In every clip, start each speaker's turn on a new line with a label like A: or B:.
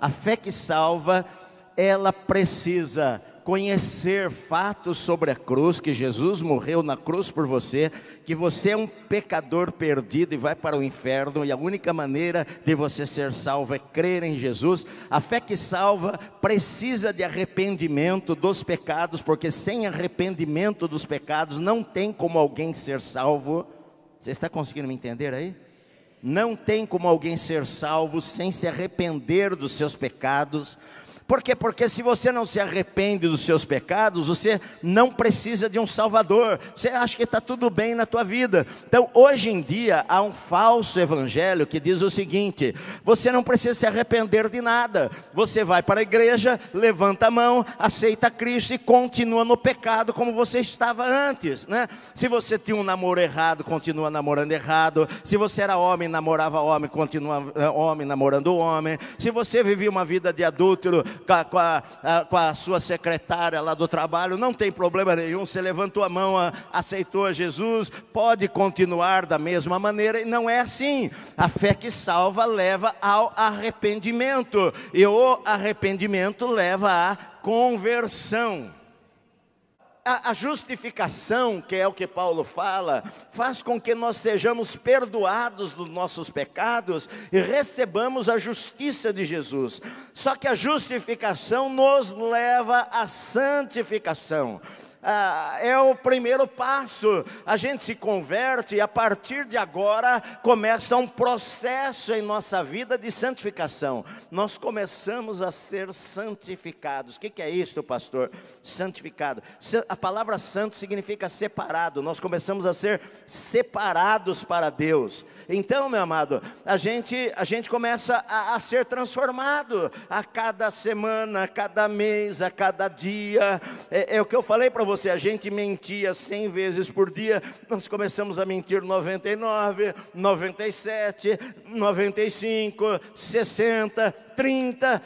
A: A fé que salva, ela precisa conhecer fatos sobre a cruz, que Jesus morreu na cruz por você, que você é um pecador perdido e vai para o inferno, e a única maneira de você ser salvo é crer em Jesus. A fé que salva precisa de arrependimento dos pecados, porque sem arrependimento dos pecados não tem como alguém ser salvo. Você está conseguindo me entender aí? Não tem como alguém ser salvo sem se arrepender dos seus pecados. Por quê? Porque se você não se arrepende dos seus pecados, você não precisa de um Salvador. Você acha que está tudo bem na tua vida. Então, hoje em dia, há um falso evangelho que diz o seguinte: você não precisa se arrepender de nada. Você vai para a igreja, levanta a mão, aceita Cristo e continua no pecado como você estava antes, né? Se você tinha um namoro errado, continua namorando errado. Se você era homem, namorava homem, continua homem namorando homem. Se você vivia uma vida de adúltero com a sua secretária lá do trabalho, não tem problema nenhum. Você levantou a mão, aceitou a Jesus, pode continuar da mesma maneira. E não é assim. A fé que salva leva ao arrependimento, e o arrependimento leva à conversão. A justificação, que é o que Paulo fala, faz com que nós sejamos perdoados dos nossos pecados e recebamos a justiça de Jesus. Só que a justificação nos leva à santificação. É o primeiro passo. A gente se converte e a partir de agora começa um processo em nossa vida de santificação. Nós começamos a ser santificados. O que é isso, pastor? Santificado. A palavra santo significa separado. Nós começamos a ser separados para Deus. Então, meu amado, a gente começa a ser transformado a cada semana, a cada mês, a cada dia. É o que eu falei para você, a gente mentia 100 vezes por dia, nós começamos a mentir 99, 97, 95, 60, 30,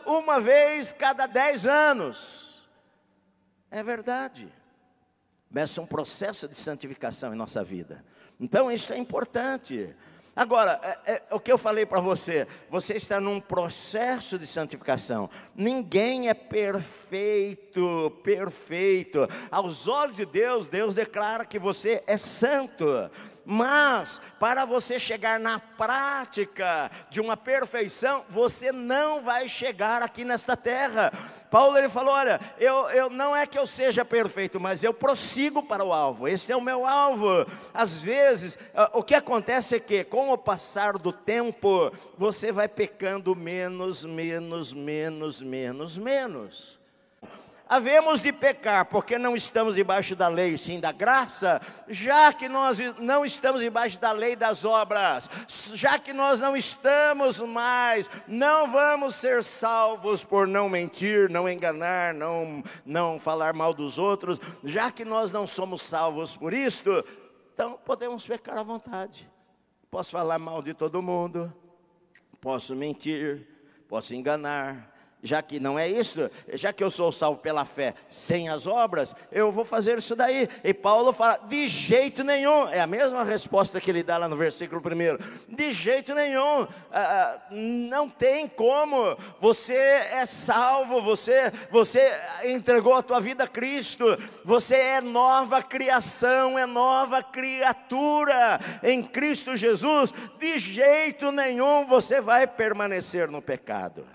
A: uma vez cada 10 anos. É verdade. Começa um processo de santificação em nossa vida. Então isso é importante. Agora, o que eu falei para você, você está num processo de santificação. Ninguém é perfeito. Aos olhos de Deus, Deus declara que você é santo. Mas, para você chegar na prática de uma perfeição, você não vai chegar aqui nesta terra. Paulo, ele falou, olha, eu não é que eu seja perfeito, mas eu prossigo para o alvo. Esse é o meu alvo. Às vezes, o que acontece é que, com o passar do tempo, você vai pecando menos. Havemos de pecar porque não estamos debaixo da lei, sim da graça, já que nós não estamos debaixo da lei das obras, já que nós não estamos mais, não vamos ser salvos por não mentir, não enganar, não falar mal dos outros, já que nós não somos salvos por isto, então podemos pecar à vontade. Posso falar mal de todo mundo, posso mentir, posso enganar. Já que não é isso, já que eu sou salvo pela fé, sem as obras, eu vou fazer isso daí. E Paulo fala, de jeito nenhum. É a mesma resposta que ele dá lá no versículo 1. De jeito nenhum. Não tem como. Você é salvo, você entregou a tua vida a Cristo. Você é nova criação, é nova criatura em Cristo Jesus. De jeito nenhum você vai permanecer no pecado.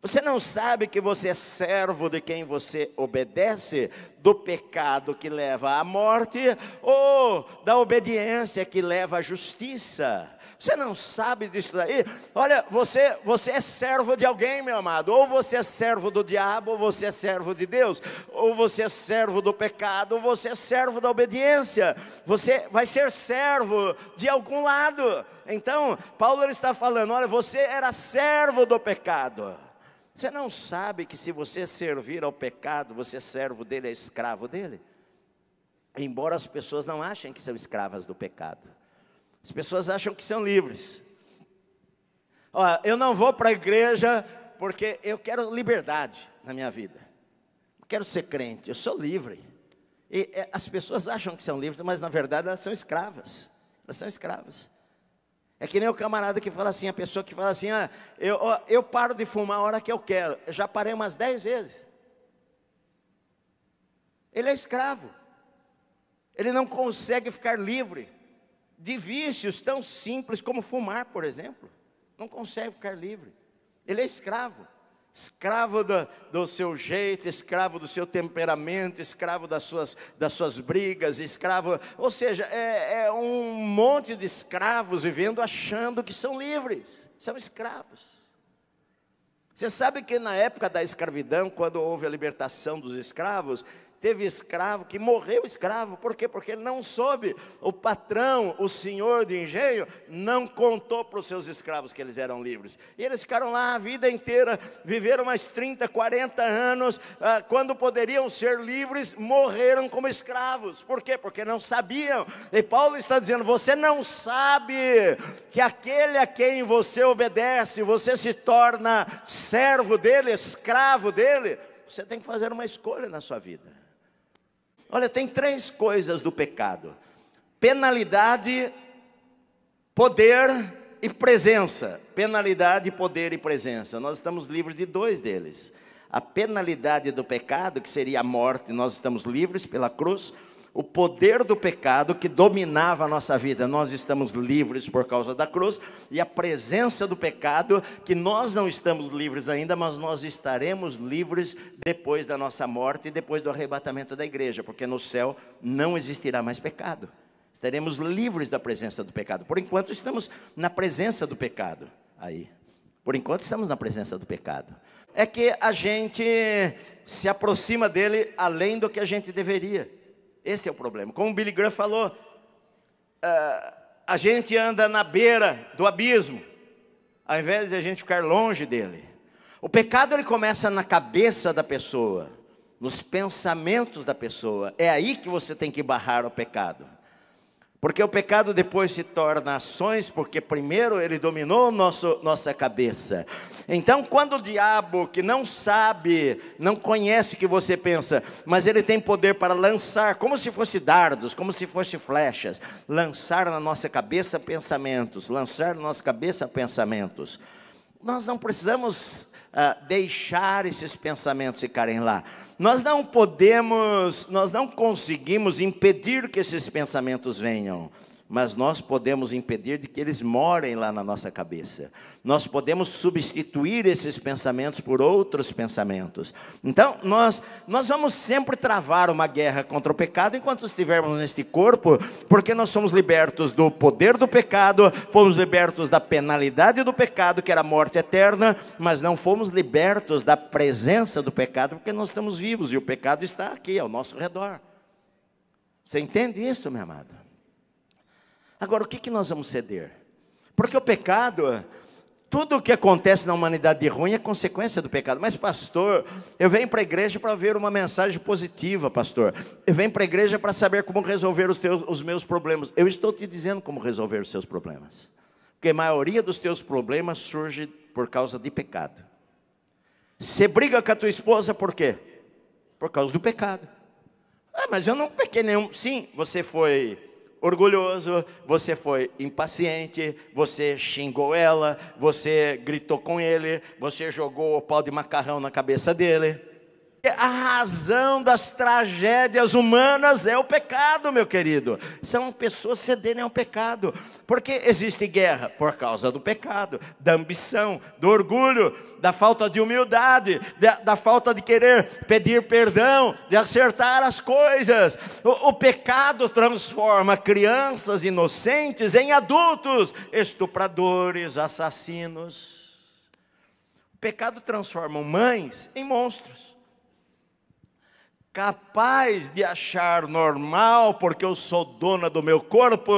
A: Você não sabe que você é servo de quem você obedece? Do pecado que leva à morte ou da obediência que leva à justiça? Você não sabe disso daí? Olha, você é servo de alguém, meu amado. Ou você é servo do diabo, ou você é servo de Deus. Ou você é servo do pecado, ou você é servo da obediência. Você vai ser servo de algum lado. Então, Paulo ele está falando, olha, você era servo do pecado. Você não sabe que se você servir ao pecado, você é servo dele, é escravo dele? Embora as pessoas não achem que são escravas do pecado. As pessoas acham que são livres. Olha, eu não vou para a igreja porque eu quero liberdade na minha vida. Eu quero ser crente, eu sou livre. E as pessoas acham que são livres, mas na verdade elas são escravas. Elas são escravas. É que nem o camarada que fala assim, a pessoa que fala assim, eu paro de fumar a hora que eu quero. Eu já parei umas 10 vezes. Ele é escravo. Ele não consegue ficar livre de vícios tão simples como fumar, por exemplo. Não consegue ficar livre. Ele é escravo. Escravo do seu jeito, escravo do seu temperamento, escravo das suas brigas, escravo, ou seja, é um monte de escravos vivendo achando que são livres, são escravos. Você sabe que na época da escravidão, quando houve a libertação dos escravos, teve escravo que morreu escravo. Por quê? Porque ele não soube. O patrão, o senhor de engenho, não contou para os seus escravos que eles eram livres. E eles ficaram lá a vida inteira, viveram mais 30, 40 anos. Quando poderiam ser livres, morreram como escravos. Por quê? Porque não sabiam. E Paulo está dizendo, você não sabe que aquele a quem você obedece, você se torna servo dele, escravo dele. Você tem que fazer uma escolha na sua vida. Olha, tem 3 coisas do pecado: penalidade, poder e presença. Penalidade, poder e presença. Nós estamos livres de 2 deles. A penalidade do pecado, que seria a morte, nós estamos livres pela cruz. O poder do pecado que dominava a nossa vida, nós estamos livres por causa da cruz. E a presença do pecado, que nós não estamos livres ainda, mas nós estaremos livres depois da nossa morte e depois do arrebatamento da igreja, porque no céu não existirá mais pecado. Estaremos livres da presença do pecado. Por enquanto estamos na presença do pecado. Por enquanto estamos na presença do pecado. É que a gente se aproxima dele além do que a gente deveria. Esse é o problema. Como o Billy Graham falou, a gente anda na beira do abismo, ao invés de a gente ficar longe dele. O pecado, ele começa na cabeça da pessoa, nos pensamentos da pessoa. É aí que você tem que barrar o pecado. Porque o pecado depois se torna ações, porque primeiro ele dominou nossa cabeça. Então, quando o diabo, que não sabe, não conhece o que você pensa, mas ele tem poder para lançar, como se fosse dardos, como se fosse flechas, lançar na nossa cabeça pensamentos, nós não precisamos deixar esses pensamentos ficarem lá. Nós não conseguimos impedir que esses pensamentos venham, mas nós podemos impedir de que eles morem lá na nossa cabeça. Nós podemos substituir esses pensamentos por outros pensamentos. Então, nós vamos sempre travar uma guerra contra o pecado enquanto estivermos neste corpo, porque nós somos libertos do poder do pecado, fomos libertos da penalidade do pecado, que era a morte eterna, mas não fomos libertos da presença do pecado, porque nós estamos vivos e o pecado está aqui, ao nosso redor. Você entende isso, meu amado? Agora, o que nós vamos ceder? Porque o pecado, tudo o que acontece na humanidade de ruim é consequência do pecado. Mas pastor, eu venho para a igreja para ver uma mensagem positiva, pastor. Eu venho para a igreja para saber como resolver os meus problemas. Eu estou te dizendo como resolver os seus problemas. Porque a maioria dos teus problemas surge por causa de pecado. Você briga com a tua esposa por quê? Por causa do pecado. Mas eu não pequei nenhum. Sim, você foi orgulhoso, você foi impaciente, você xingou ela, você gritou com ele, você jogou o pau de macarrão na cabeça dele. A razão das tragédias humanas é o pecado, meu querido. São pessoas cederem ao pecado. Porque existe guerra por causa do pecado, da ambição, do orgulho, da falta de humildade, da falta de querer pedir perdão, de acertar as coisas. O pecado transforma crianças inocentes em adultos, estupradores, assassinos. O pecado transforma mães em monstros. Capaz de achar normal, porque eu sou dona do meu corpo,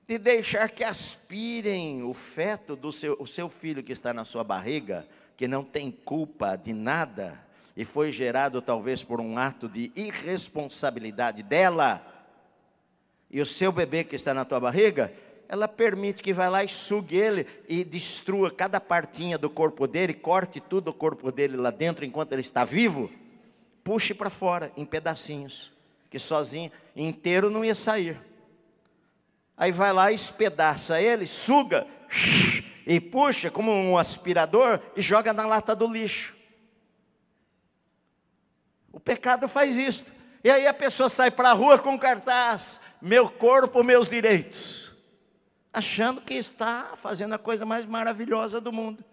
A: de deixar que aspirem o feto do seu filho que está na sua barriga, que não tem culpa de nada, e foi gerado talvez por um ato de irresponsabilidade dela, e o seu bebê que está na tua barriga, ela permite que vá lá e sugue ele, e destrua cada partinha do corpo dele, corte tudo o corpo dele lá dentro, enquanto ele está vivo, puxe para fora, em pedacinhos, que sozinho, inteiro não ia sair. Aí vai lá, espedaça ele, suga, e puxa como um aspirador e joga na lata do lixo. O pecado faz isso. E aí a pessoa sai para a rua com cartaz: meu corpo, meus direitos, achando que está fazendo a coisa mais maravilhosa do mundo.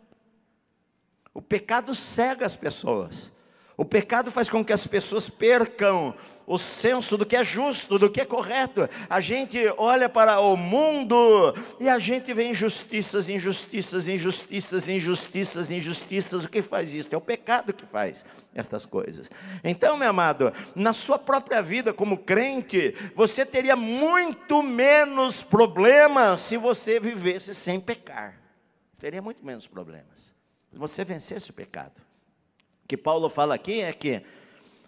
A: O pecado cega as pessoas. O pecado faz com que as pessoas percam o senso do que é justo, do que é correto. A gente olha para o mundo e a gente vê injustiças, injustiças, injustiças, injustiças, injustiças. O que faz isso? É o pecado que faz estas coisas. Então, meu amado, na sua própria vida como crente, você teria muito menos problemas se você vivesse sem pecar. Teria muito menos problemas se você vencesse o pecado. O que Paulo fala aqui é que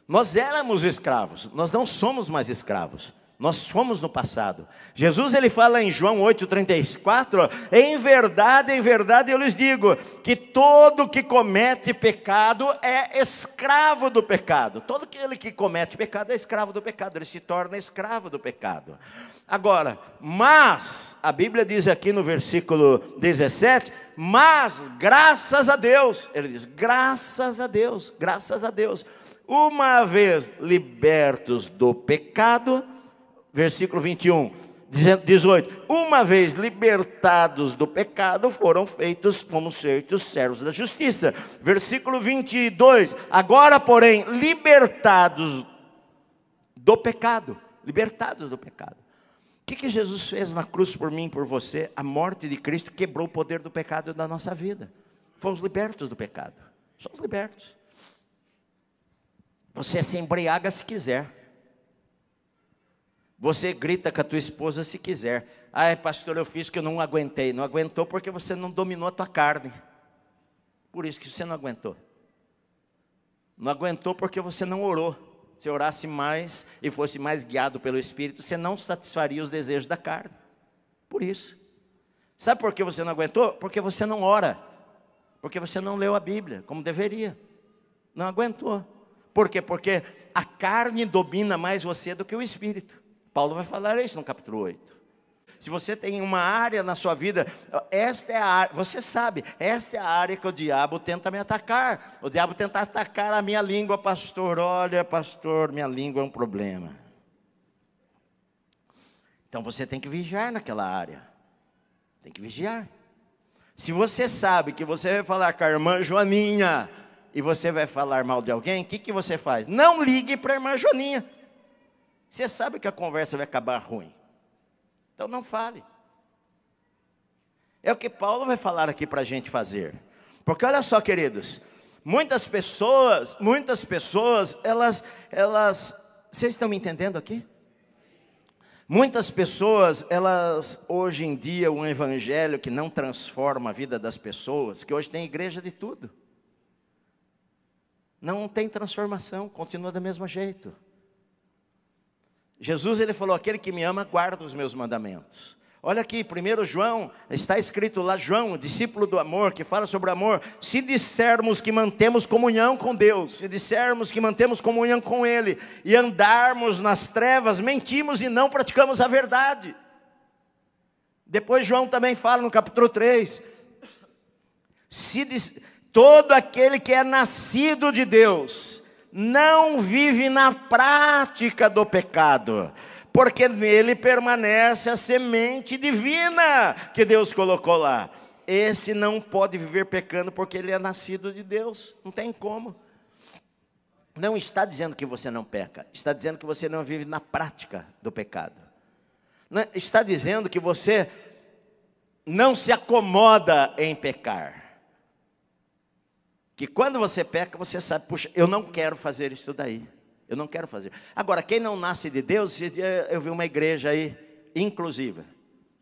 A: nós éramos escravos, nós não somos mais escravos, nós fomos no passado. Jesus, ele fala em João 8,34, em verdade eu lhes digo, que todo que comete pecado é escravo do pecado. Todo aquele que comete pecado é escravo do pecado, ele se torna escravo do pecado. Agora, mas, a Bíblia diz aqui no versículo 17, mas, graças a Deus, ele diz, graças a Deus, uma vez libertos do pecado, versículo 21, 18, uma vez libertados do pecado, fomos feitos servos da justiça. Versículo 22, agora porém, libertados do pecado. O que Jesus fez na cruz por mim e por você? A morte de Cristo quebrou o poder do pecado da nossa vida. Fomos libertos do pecado. Somos libertos. Você se embriaga se quiser. Você grita com a tua esposa se quiser. Ai, pastor, eu fiz que eu não aguentei. Não aguentou porque você não dominou a tua carne. Por isso que você não aguentou. Não aguentou porque você não orou. Se orasse mais e fosse mais guiado pelo Espírito, você não satisfaria os desejos da carne. Por isso. Sabe por que você não aguentou? Porque você não ora. Porque você não leu a Bíblia como deveria. Não aguentou. Por quê? Porque a carne domina mais você do que o Espírito. Paulo vai falar isso no capítulo 8. Se você tem uma área na sua vida, esta é a área, você sabe, esta é a área que o diabo tenta me atacar. O diabo tenta atacar a minha língua, pastor. Olha, pastor, minha língua é um problema. Então você tem que vigiar naquela área. Tem que vigiar. Se você sabe que você vai falar com a irmã Joaninha e você vai falar mal de alguém, o que você faz? Não ligue para a irmã Joaninha. Você sabe que a conversa vai acabar ruim. Então não fale. É o que Paulo vai falar aqui para a gente fazer. Porque olha só, queridos, muitas pessoas, elas, vocês estão me entendendo aqui? Muitas pessoas, elas, hoje em dia, um evangelho que não transforma a vida das pessoas, que hoje tem igreja de tudo. Não tem transformação, continua do mesmo jeito. Jesus, ele falou, aquele que me ama, guarda os meus mandamentos. Olha aqui, 1 João, está escrito lá, João, discípulo do amor, que fala sobre amor. Se dissermos que mantemos comunhão com Deus, se dissermos que mantemos comunhão com Ele, e andarmos nas trevas, mentimos e não praticamos a verdade. Depois João também fala no capítulo 3, todo aquele que é nascido de Deus, não vive na prática do pecado, porque nele permanece a semente divina que Deus colocou lá. Esse não pode viver pecando porque ele é nascido de Deus, não tem como. Não está dizendo que você não peca, está dizendo que você não vive na prática do pecado. Não, está dizendo que você não se acomoda em pecar. Que quando você peca, você sabe, puxa, eu não quero fazer isso daí. Eu não quero fazer. Agora, quem não nasce de Deus, esse dia eu vi uma igreja aí, inclusiva.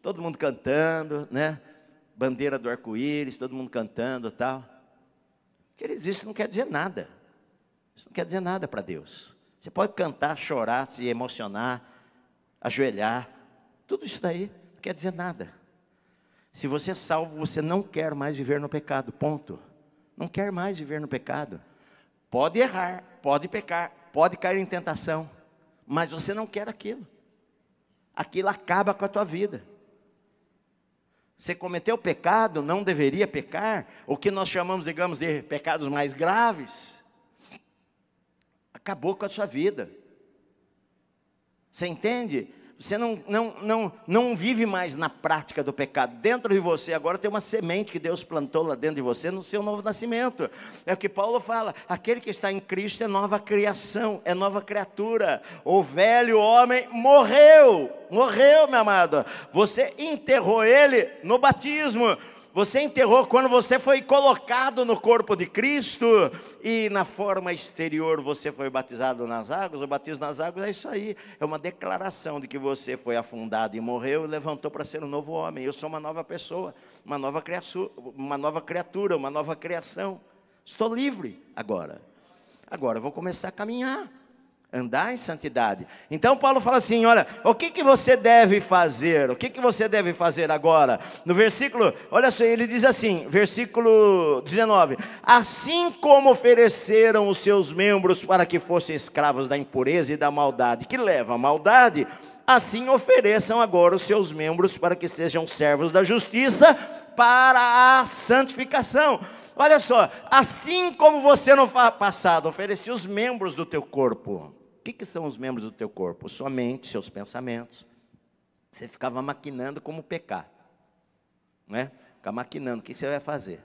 A: Todo mundo cantando, né? Bandeira do arco-íris, todo mundo cantando e tal. Queridos, isso não quer dizer nada. Isso não quer dizer nada para Deus. Você pode cantar, chorar, se emocionar, ajoelhar. Tudo isso daí não quer dizer nada. Se você é salvo, você não quer mais viver no pecado, ponto. Não quer mais viver no pecado. Pode errar, pode pecar, pode cair em tentação, mas você não quer aquilo. aquilo acaba com a tua vida. Você cometeu pecado, não deveria pecar, o que nós chamamos, digamos, de pecados mais graves, acabou com a sua vida. Você entende? Você não vive mais na prática do pecado. Dentro de você agora tem uma semente que Deus plantou lá dentro de você no seu novo nascimento. É o que Paulo fala, aquele que está em Cristo é nova criação, é nova criatura. O velho homem morreu, meu amado. Você enterrou ele no batismo. Você enterrou quando você foi colocado no corpo de Cristo, e na forma exterior você foi batizado nas águas. O batismo nas águas é isso aí, é uma declaração de que você foi afundado e morreu e levantou para ser um novo homem. Eu sou uma nova pessoa, uma nova criatura, uma nova criação. Estou livre agora. Agora eu vou começar a caminhar, andar em santidade. Então Paulo fala assim, olha, o que você deve fazer? O que você deve fazer agora? No versículo, olha só, ele diz assim, versículo 19, assim como ofereceram os seus membros para que fossem escravos da impureza e da maldade, que leva à maldade, assim ofereçam agora os seus membros para que sejam servos da justiça, para a santificação. Olha só, assim como você no passado oferecia os membros do teu corpo. O que são os membros do teu corpo? Sua mente, seus pensamentos. Você ficava maquinando como pecar, não é? Ficar maquinando, o que você vai fazer?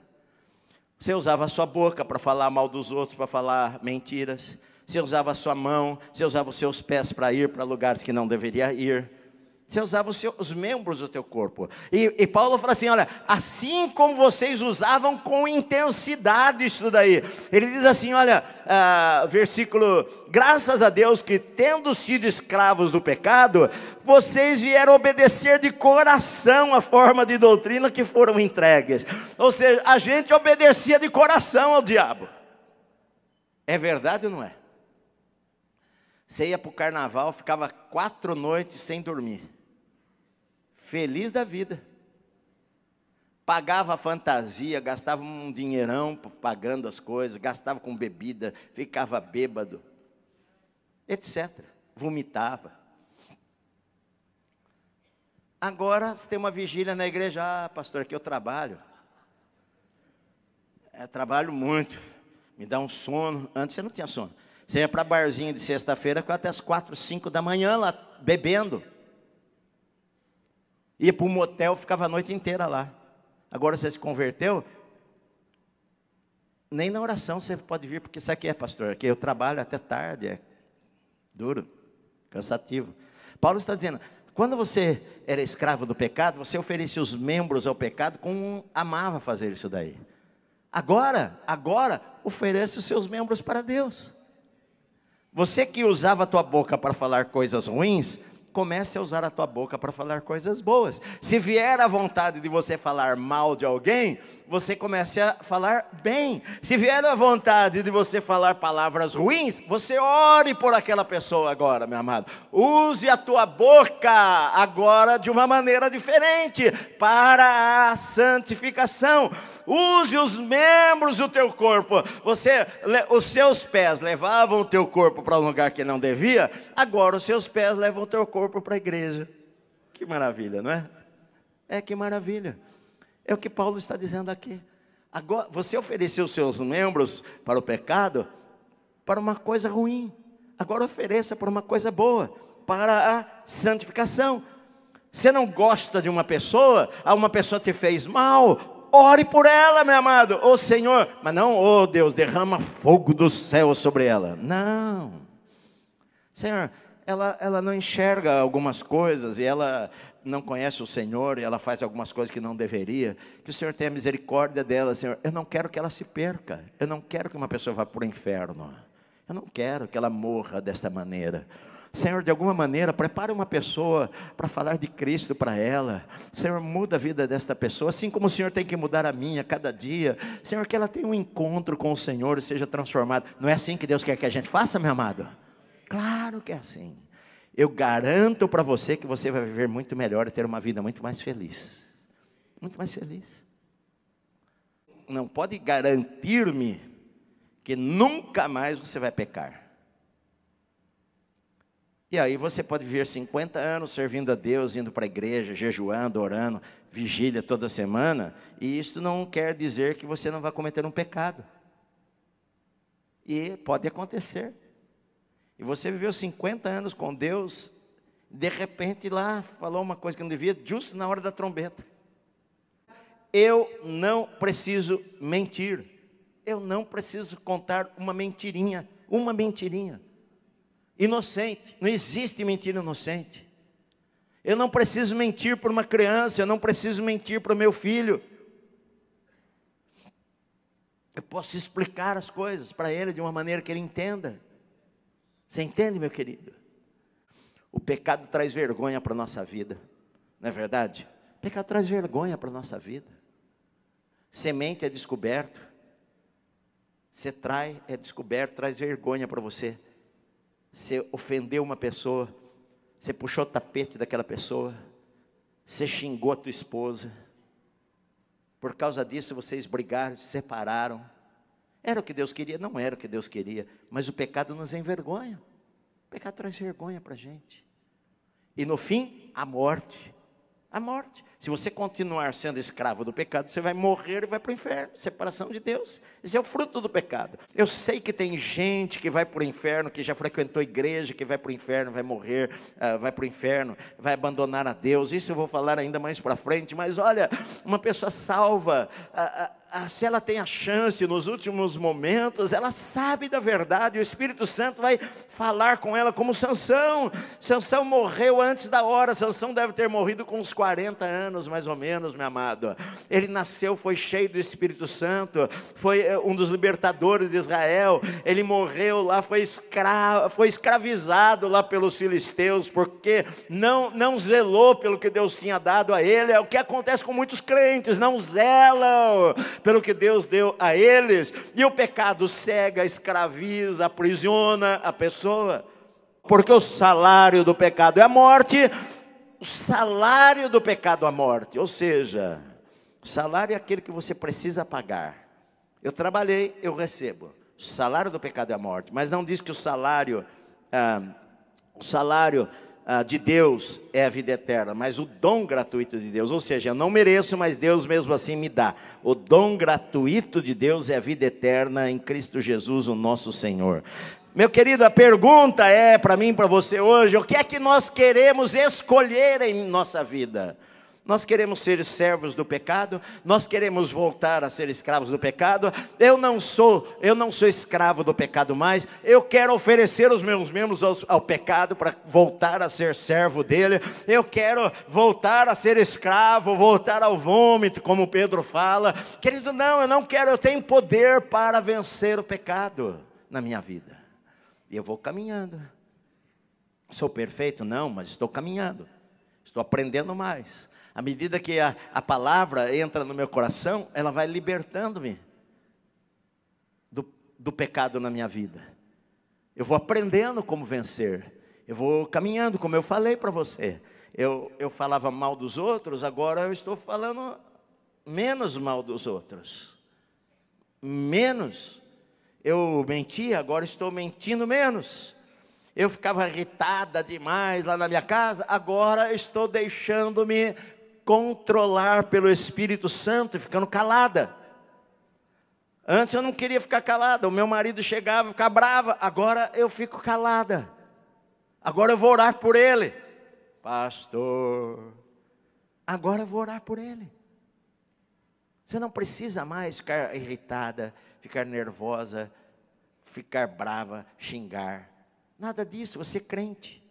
A: Você usava a sua boca para falar mal dos outros, para falar mentiras. Você usava a sua mão, você usava os seus pés para ir para lugares que não deveria ir. Você usava os membros do teu corpo. E Paulo fala assim, olha, assim como vocês usavam com intensidade isso daí. Ele diz assim, olha, versículo, graças a Deus que tendo sido escravos do pecado, vocês vieram obedecer de coração a forma de doutrina que foram entregues. Ou seja, a gente obedecia de coração ao diabo. É verdade ou não é? Você ia para o carnaval, ficava 4 noites sem dormir. Feliz da vida. Pagava a fantasia, gastava um dinheirão pagando as coisas, gastava com bebida, ficava bêbado, etc. Vomitava. Agora você tem uma vigília na igreja, pastor, aqui eu trabalho. Trabalho muito, me dá um sono. Antes você não tinha sono. Você ia para barzinho de sexta-feira, até as 4, 5 da manhã lá, bebendo. Ia para um motel, ficava a noite inteira lá. Agora você se converteu, nem na oração você pode vir, porque isso aqui pastor, aqui eu trabalho até tarde, é duro, cansativo. Paulo está dizendo, quando você era escravo do pecado, você oferecia os membros ao pecado, como amava fazer isso daí. Agora, oferece os seus membros para Deus. Você que usava a tua boca para falar coisas ruins, comece a usar a tua boca para falar coisas boas. Se vier a vontade de você falar mal de alguém, você comece a falar bem. Se vier a vontade de você falar palavras ruins, você ore por aquela pessoa agora, meu amado. Use a tua boca agora de uma maneira diferente, para a santificação. Use os membros do teu corpo. Os seus pés levavam o teu corpo para um lugar que não devia. Agora os seus pés levam o teu corpo para a igreja. Que maravilha, não é? Que maravilha. É o que Paulo está dizendo aqui. Agora, você ofereceu os seus membros para o pecado, para uma coisa ruim. Agora ofereça para uma coisa boa, para a santificação. Você não gosta de uma pessoa te fez mal, ore por ela, meu amado. Ô Senhor, mas não, Deus, derrama fogo do céu sobre ela. Não. Senhor, ela não enxerga algumas coisas, e ela não conhece o Senhor, e ela faz algumas coisas que não deveria. Que o Senhor tenha misericórdia dela, Senhor. Eu não quero que ela se perca. Eu não quero que uma pessoa vá para o inferno. Eu não quero que ela morra desta maneira. Senhor, de alguma maneira, prepare uma pessoa para falar de Cristo para ela. Senhor, muda a vida desta pessoa, assim como o Senhor tem que mudar a minha cada dia. Senhor, que ela tenha um encontro com o Senhor e seja transformada. Não é assim que Deus quer que a gente faça, meu amado? Claro que é assim. Eu garanto para você que você vai viver muito melhor e ter uma vida muito mais feliz. Muito mais feliz. Não pode garantir-me que nunca mais você vai pecar. E aí você pode viver 50 anos servindo a Deus, indo para a igreja, jejuando, orando, vigília toda semana, e isso não quer dizer que você não vai cometer um pecado. E pode acontecer. E você viveu 50 anos com Deus, de repente lá falou uma coisa que não devia, justo na hora da trombeta. Eu não preciso mentir. Eu não preciso contar uma mentirinha. Inocente. Não existe mentira inocente. Eu não preciso mentir para uma criança. Eu não preciso mentir para o meu filho. Eu posso explicar as coisas para ele de uma maneira que ele entenda. Você entende, meu querido? O pecado traz vergonha para a nossa vida. Não é verdade? O pecado traz vergonha para a nossa vida. Semente é descoberto. Você trai, é descoberto, traz vergonha para você. Você ofendeu uma pessoa, você puxou o tapete daquela pessoa, você xingou a tua esposa. Por causa disso vocês brigaram, se separaram. Era o que Deus queria? Não era o que Deus queria. Mas o pecado nos envergonha. O pecado traz vergonha para a gente. E no fim, a morte. A morte. Se você continuar sendo escravo do pecado, você vai morrer e vai para o inferno. Separação de Deus. Esse é o fruto do pecado. Eu sei que tem gente que vai para o inferno, que já frequentou igreja, que vai para o inferno, vai morrer, vai para o inferno, vai abandonar a Deus. Isso eu vou falar ainda mais para frente. Mas olha, uma pessoa salva, se ela tem a chance nos últimos momentos, ela sabe da verdade. O Espírito Santo vai falar com ela como Sansão. Sansão morreu antes da hora. Sansão deve ter morrido com uns 40 anos, mais ou menos, meu amado. Ele nasceu, foi cheio do Espírito Santo, foi um dos libertadores de Israel. Ele morreu lá, foi escravizado lá pelos filisteus, porque não zelou pelo que Deus tinha dado a ele. É o que acontece com muitos crentes, não zelam pelo que Deus deu a eles, e o pecado cega, escraviza, aprisiona a pessoa, porque o salário do pecado é a morte. O salário do pecado é a morte, ou seja, o salário é aquele que você precisa pagar. Eu trabalhei, eu recebo. O salário do pecado é a morte, mas não diz que o salário de Deus é a vida eterna, mas o dom gratuito de Deus, ou seja, eu não mereço, mas Deus mesmo assim me dá. O dom gratuito de Deus é a vida eterna em Cristo Jesus, o nosso Senhor. Meu querido, a pergunta é para mim e para você hoje: o que é que nós queremos escolher em nossa vida? Nós queremos ser servos do pecado? Nós queremos voltar a ser escravos do pecado? Eu não sou escravo do pecado mais. Eu quero oferecer os meus membros ao pecado para voltar a ser servo dele. Eu quero voltar a ser escravo, voltar ao vômito, como Pedro fala. Querido, não, eu não quero. Eu tenho poder para vencer o pecado na minha vida. E eu vou caminhando. Sou perfeito? Não, mas estou caminhando. Estou aprendendo mais. À medida que a palavra entra no meu coração, ela vai libertando-me do pecado na minha vida. Eu vou aprendendo como vencer. Eu vou caminhando, como eu falei para você. Eu falava mal dos outros, agora eu estou falando menos mal dos outros. Menos. Eu mentia, agora estou mentindo menos. Eu ficava irritada demais lá na minha casa, agora estou deixando-me controlar pelo Espírito Santo e ficando calada. Antes eu não queria ficar calada, o meu marido chegava e ficava brava, agora eu fico calada. Agora eu vou orar por ele. Pastor, agora eu vou orar por ele. Você não precisa mais ficar irritada, ficar nervosa, ficar brava, xingar. Nada disso, você é crente.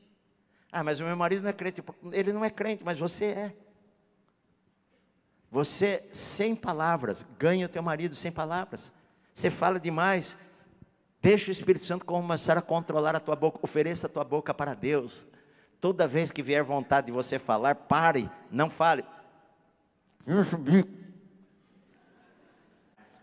A: Ah, mas o meu marido não é crente. Ele não é crente, mas você é. Você, sem palavras, ganha o teu marido sem palavras. Você fala demais. Deixa o Espírito Santo começar a controlar a tua boca. Ofereça a tua boca para Deus. Toda vez que vier vontade de você falar, pare, não fale.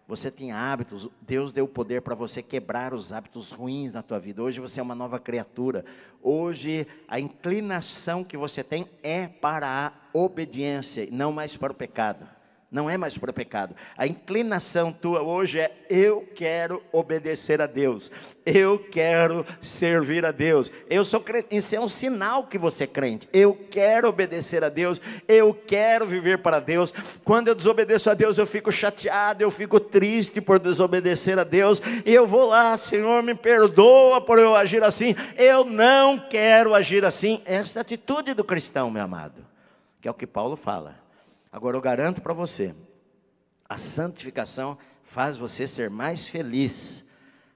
A: Você tinha hábitos, Deus deu o poder para você quebrar os hábitos ruins na tua vida. Hoje você é uma nova criatura. Hoje a inclinação que você tem é para a obediência, não mais para o pecado. não é mais para o pecado. A inclinação tua hoje é: eu quero obedecer a Deus, eu quero servir a Deus. Eu sou crente. Isso é um sinal que você é crente. Eu quero obedecer a Deus, eu quero viver para Deus. Quando eu desobedeço a Deus, eu fico chateado, eu fico triste por desobedecer a Deus, e eu vou lá: Senhor, me perdoa por eu agir assim. Eu não quero agir assim. Essa é a atitude do cristão, meu amado, que é o que Paulo fala. Agora eu garanto para você, a santificação faz você ser mais feliz.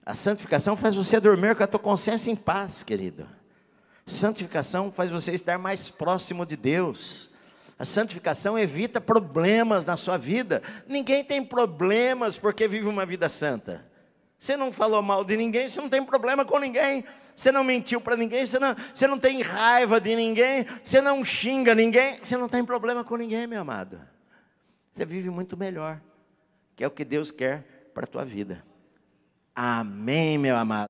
A: A santificação faz você dormir com a tua consciência em paz, querido. Santificação faz você estar mais próximo de Deus. A santificação evita problemas na sua vida. Ninguém tem problemas porque vive uma vida santa. Você não falou mal de ninguém, você não tem problema com ninguém. Você não mentiu para ninguém, você não tem raiva de ninguém, você não xinga ninguém, você não tem problema com ninguém, meu amado. Você vive muito melhor, que é o que Deus quer para a tua vida. Amém, meu amado.